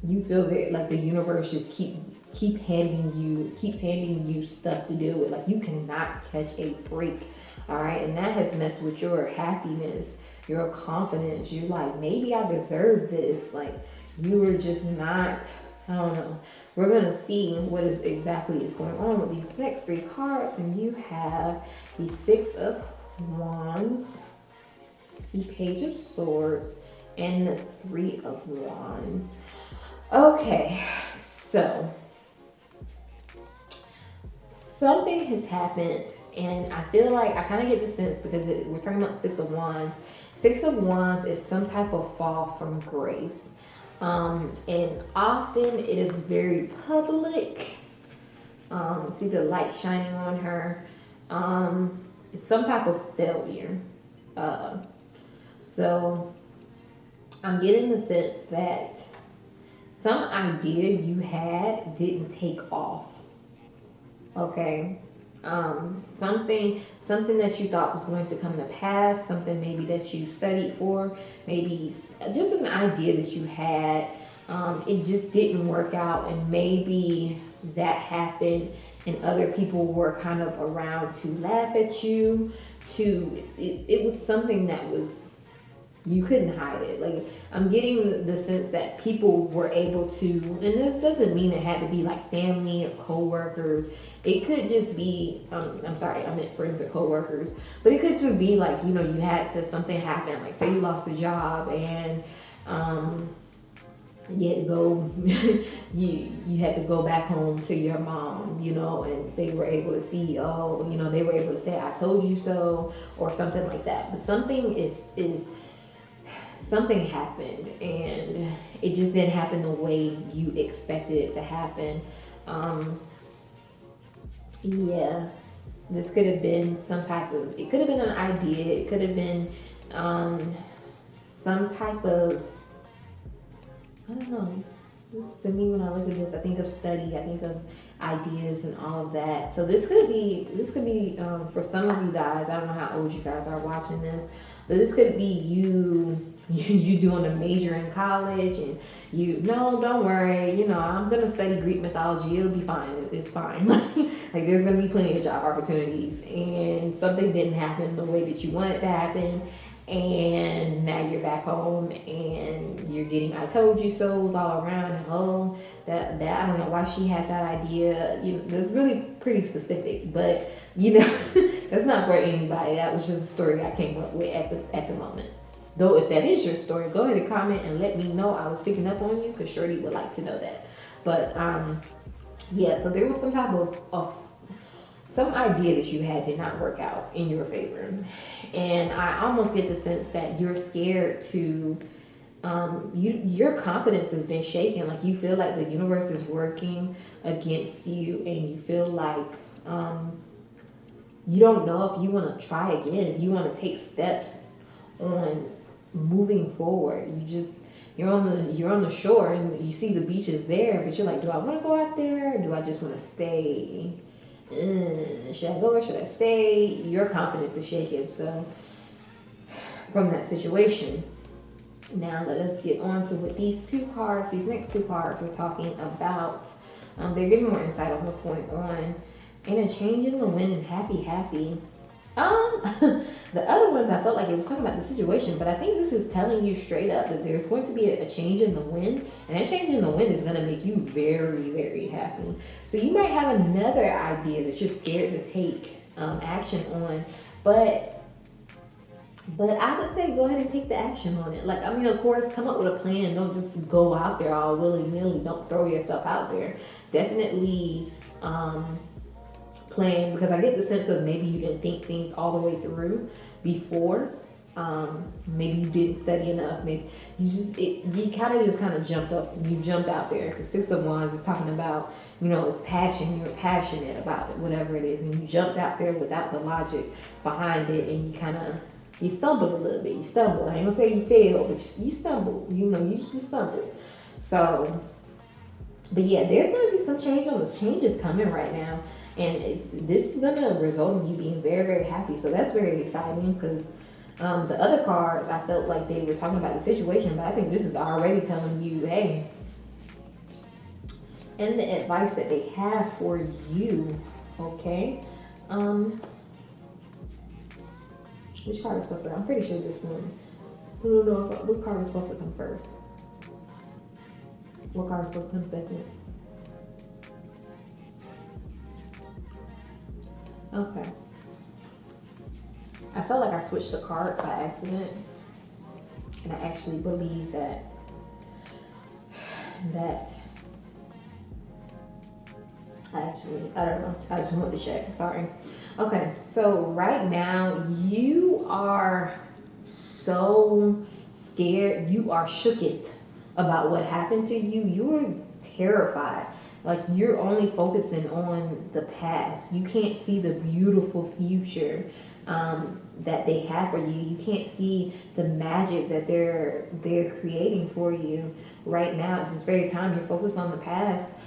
You feel very like the universe just keeps handing you stuff to deal with. Like you cannot catch a break. All right, and that has messed with your happiness, your confidence. You're like, maybe I deserve this. Like you were just not, I don't know. We're gonna see what is going on with these next 3 cards, and you have the 6 of Wands, the Page of Swords, and the 3 of Wands. Okay, so something has happened, and I feel like I kind of get the sense because we're talking about 6 of Wands. 6 of Wands is some type of fall from grace. And often it is very public. See the light shining on her. It's some type of failure. So I'm getting the sense that some idea you had didn't take off. Okay. Something that you thought was going to come to pass, something maybe that you studied for, maybe just an idea that you had. It just didn't work out, and maybe that happened, and other people were kind of around to laugh at you. It was something that was, you couldn't hide it. Like, I'm getting the sense that people were able to, and this doesn't mean it had to be like family or co-workers. It could just be, I'm sorry, I meant friends or co-workers, but it could just be like, you know, you had to, something happen, like say you lost a job, and you had to go you had to go back home to your mom, you know, and they were able to see, oh, you know, they were able to say, I told you so, or something like that. But something is something happened, and it just didn't happen the way you expected it to happen. Yeah, this could have been some type of, it could have been an idea, it could have been some type of, I don't know. This, to me, when I look at this, I think of study, I think of ideas and all of that. So this could be for some of you guys. I don't know how old you guys are watching this, but this could be you doing a major in college, and you, no, don't worry, you know, I'm gonna study Greek mythology. It'll be fine. It's fine. Like, there's gonna be plenty of job opportunities, and something didn't happen the way that you want it to happen. And now you're back home, and you're getting I told you so's all around, and oh, that I don't know why she had that idea. You know, that's really pretty specific, but you know, that's not for anybody. That was just a story I came up with at the moment. Though, if that is your story, go ahead and comment and let me know. I was picking up on you, because Shorty would like to know that. But yeah, so there was some type of some idea that you had did not work out in your favor. And I almost get the sense that you're scared to, your confidence has been shaken. Like, you feel like the universe is working against you, and you feel like you don't know if you want to try again, if you want to take steps on moving forward. You're on the shore, and you see the beaches there, but you're like, do I want to go out there, or do I just want to stay? Should I go or should I stay? Your confidence is shaken. So, from that situation, now let us get on to what these next two cards are talking about. They're giving more insight on what's going on, and a change in the wind, and happy. The other ones, I felt like it was talking about the situation, but I think this is telling you straight up that there's going to be a change in the wind, and that change in the wind is going to make you very, very happy. So you might have another idea that you're scared to take action on, but I would say go ahead and take the action on it. Like, I mean, of course, come up with a plan. Don't just go out there all willy-nilly. Don't throw yourself out there. Definitely plan, because I get the sense of maybe you didn't think things all the way through before. Maybe you didn't study enough. Maybe you kind of jumped up. You jumped out there, because Six of Wands is talking about, you know, it's passion. You're passionate about it, whatever it is, and you jumped out there without the logic behind it, and you stumbled a little bit. You stumbled. I ain't gonna say you failed, but you stumbled. You know, you just stumbled. So, but yeah, there's gonna be some change on this. Change is coming right now. And this is gonna result in you being very, very happy. So that's very exciting, because the other cards, I felt like they were talking about the situation, but I think this is already telling you, hey, and the advice that they have for you, okay? Which card is supposed to? I'm pretty sure this one. I don't know what card is supposed to come first. What card is supposed to come second? Okay. I felt like I switched the cards by accident, and I actually believe that I don't know. I just wanted to check. Sorry. Okay. So right now you are so scared. You are shooketh about what happened to you. You are terrified. Like, you're only focusing on the past. You can't see the beautiful future that they have for you. You can't see the magic that they're creating for you right now. At this very time, you're focused on the past.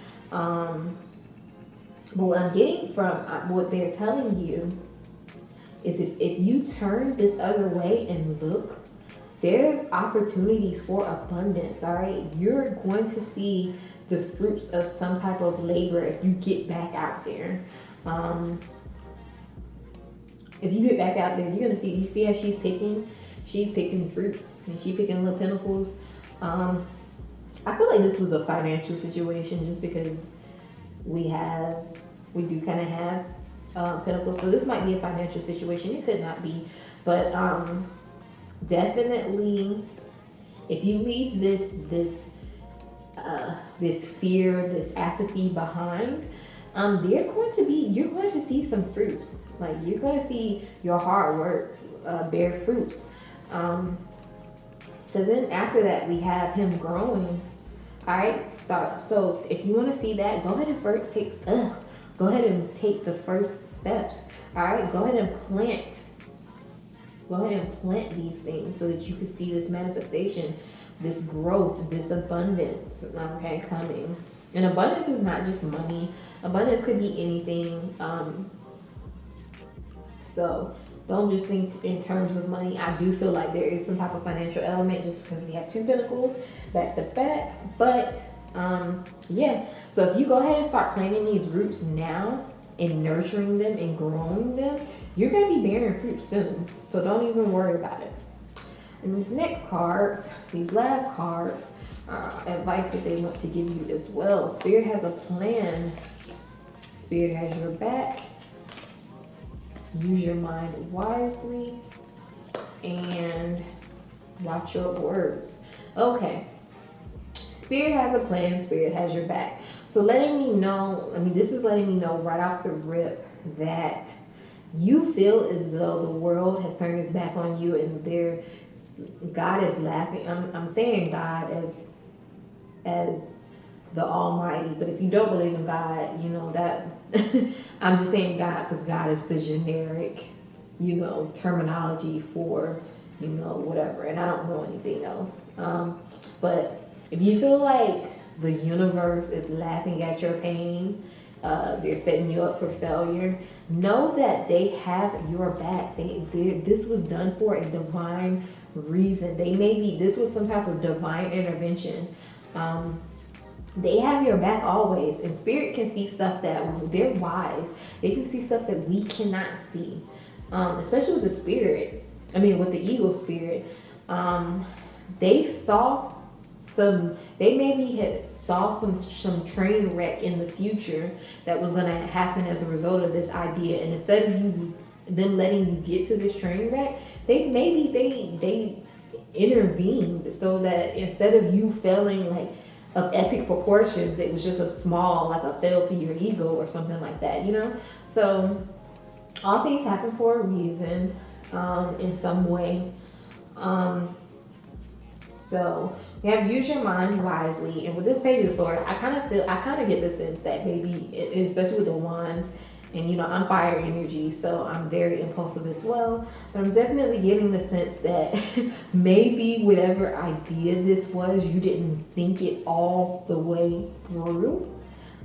But what I'm getting from what they're telling you is if you turn this other way and look, there's opportunities for abundance. All right, you're going to see the fruits of some type of labor if you get back out there. If you get back out there, you're gonna see. You see how she's picking fruits and she picking little pinnacles. I feel like this was a financial situation just because we do kind of have pinnacles. So this might be a financial situation. It could not be, but definitely, if you leave this fear, this apathy behind, you're going to see some fruits. Like you're going to see your hard work bear fruits. Because then after that we have him growing. All right, start. So if you want to see that, go ahead and take the first steps. All right, go ahead and plant. Go ahead and plant these things so that you can see this manifestation, this growth, this abundance, okay, coming. And abundance is not just money. Abundance could be anything. So don't just think in terms of money. I do feel like there is some type of financial element just because we have two pinnacles back to back. But yeah, so if you go ahead and start planting these roots now and nurturing them and growing them, you're going to be bearing fruit soon. So don't even worry about it. And these last cards, advice that they want to give you as well. Spirit has a plan. Spirit has your back. Use your mind wisely and watch your words. Okay. Spirit has a plan. Spirit has your back. So this is letting me know right off the rip that you feel as though the world has turned its back on you and God is laughing. I'm saying God as the Almighty, but if you don't believe in God, that I'm just saying God because God is the generic, terminology for, whatever, and I don't know anything else. But if you feel like the universe is laughing at your pain, they're setting you up for failure, know that they have your back. This was done for a divine reason. This was some type of divine intervention. They have your back always, and spirit can see stuff that they're wise. They can see stuff that we cannot see, especially with the spirit. With the eagle spirit, they saw they maybe had saw some train wreck in the future that was gonna happen as a result of this idea, and instead of them letting you get to this train wreck, they intervened so that instead of you failing like of epic proportions, it was just a small, like a fail to your ego or something like that, So all things happen for a reason, in some way. So you have use your mind wisely, and with this page of swords, I kind of get the sense that maybe, especially with the wands, and I'm fire energy, so I'm very impulsive as well. But I'm definitely getting the sense that maybe whatever idea this was, you didn't think it all the way through.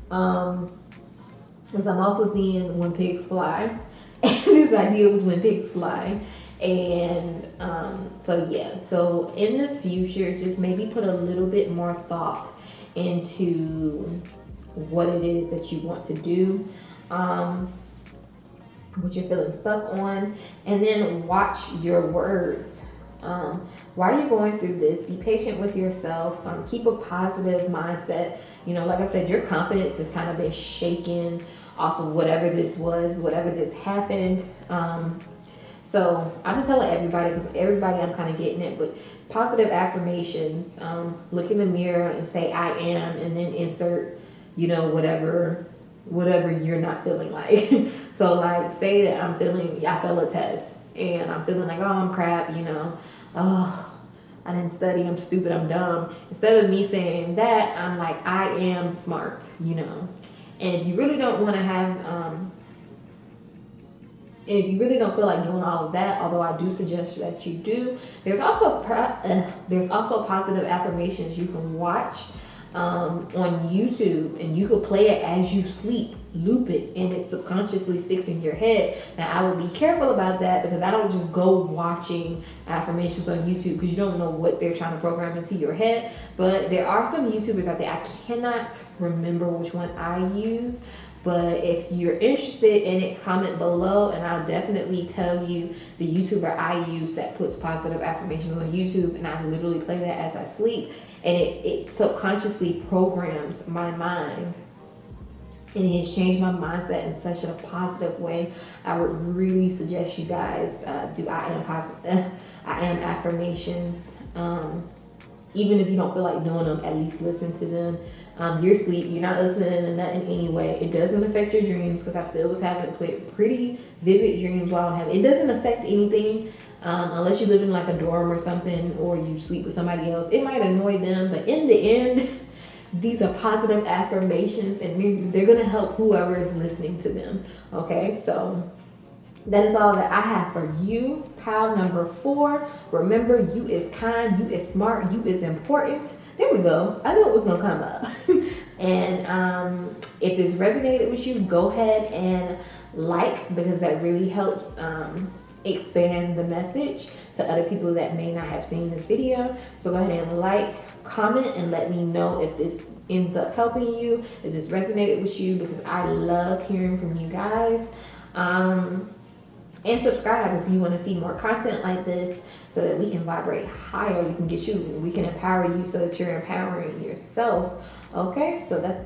Because I'm also seeing when pigs fly. This idea was when pigs fly. And so in the future, just maybe put a little bit more thought into what it is that you want to do, what you're feeling stuck on, and then watch your words. While you're going through this, be patient with yourself, keep a positive mindset. Like I said, your confidence has kind of been shaken off of whatever this happened. So I've been telling everybody, because everybody I'm kind of getting it, but positive affirmations, look in the mirror and say I am, and then insert, whatever you're not feeling like. So like say that I failed a test and I'm feeling like, oh, I'm crap, oh, I didn't study, I'm stupid, I'm dumb. Instead of me saying that, I'm like, I am smart, And if you really don't want to have, and if you really don't feel like doing all of that, although I do suggest that you do, there's also positive affirmations you can watch. on YouTube, and you could play it as you sleep, loop it, and it subconsciously sticks in your head. Now I would be careful about that because I don't just go watching affirmations on YouTube because you don't know what they're trying to program into your head. But there are some YouTubers out there, I cannot remember which one I use, but if you're interested in it, comment below and I'll definitely tell you the YouTuber I use that puts positive affirmations on YouTube, and I literally play that as I sleep, and it subconsciously programs my mind, and it has changed my mindset in such a positive way. I would really suggest you guys do I am affirmations. Even if you don't feel like doing them, at least listen to them. Your sleep, you're not listening to nothing anyway. It doesn't affect your dreams because I still was having pretty vivid dreams while I'm having. It doesn't affect anything unless you live in like a dorm or something, or you sleep with somebody else. It might annoy them, but in the end, these are positive affirmations, and they're gonna help whoever is listening to them. Okay, so that is all that I have for you. Pile number 4. Remember, you is kind, you is smart, you is important. There we go. I knew it was gonna come up. And if this resonated with you, go ahead and like, because that really helps expand the message to other people that may not have seen this video. So go ahead and like, comment, and let me know if this ends up helping you, if this resonated with you, because I love hearing from you guys. And subscribe if you want to see more content like this, so that we can vibrate higher. We can get you, we can empower you so that you're empowering yourself. Okay, so that's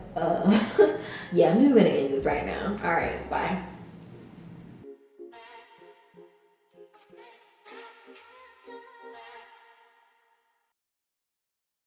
yeah, I'm just gonna end this right now. All right, bye.